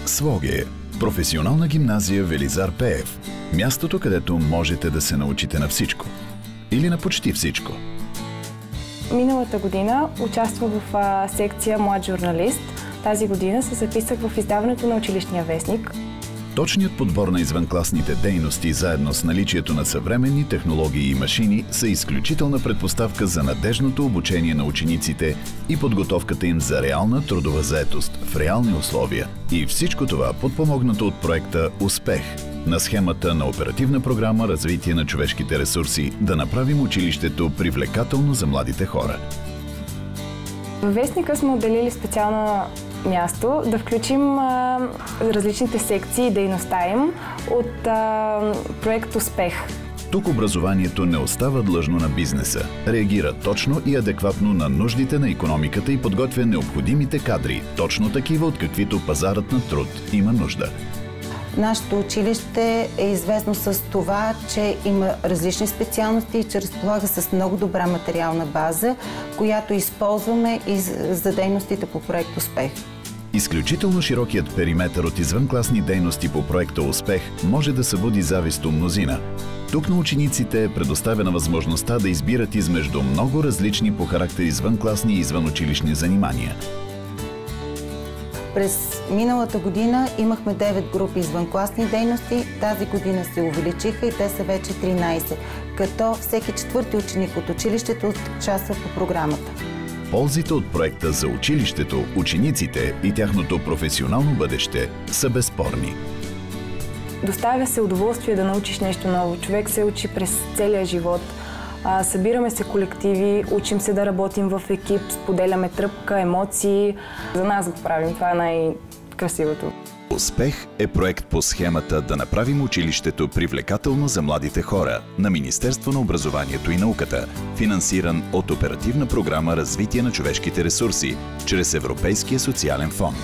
Своге. Професионална гимназия Велизар Пеев. Мястото, където можете да се научите на всичко. Или на почти всичко. Миналата година участвах в секция Млад журналист. Тази година се записах в издаването на училищния вестник. Точният подбор на извънкласните дейности, заедно с наличието на съвременни технологии и машини, са изключителна предпоставка за надеждното обучение на учениците и подготовката им за реална трудова заетост в реални условия. И всичко това подпомогнато от проекта «Успех» на схемата на Оперативна програма «Развитие на човешките ресурси» да направим училището привлекателно за младите хора. Във вестника сме отделили специално място да включим различните секции и дейността им от проект «Успех». Тук образованието не остава длъжно на бизнеса. Реагира точно и адекватно на нуждите на икономиката и подготвя необходимите кадри, точно такива, от каквито пазарът на труд има нужда. Нашето училище е известно с това, че има различни специалности и че разполага с много добра материална база, която използваме и за дейностите по проект «Успех». Изключително широкият периметър от извънкласни дейности по проекта «Успех» може да събуди завист у мнозина. Тук на учениците е предоставена възможността да избират измежду много различни по характер извънкласни и извънучилищни занимания. През миналата година имахме 9 групи извънкласни дейности, тази година се увеличиха и те са вече 13, като всеки четвърти ученик от училището участва по програмата. Ползите от проекта за училището, учениците и тяхното професионално бъдеще са безспорни. Доставя се удоволствие да научиш нещо ново. Човек се учи през целия живот. Събираме се колективи, учим се да работим в екип, споделяме тръпка, емоции. За нас го правим. Това е най-красивото. Успех е проект по схемата да направим училището привлекателно за младите хора на Министерство на образованието и науката, финансиран от Оперативна програма «Развитие на човешките ресурси» чрез Европейския социален фонд.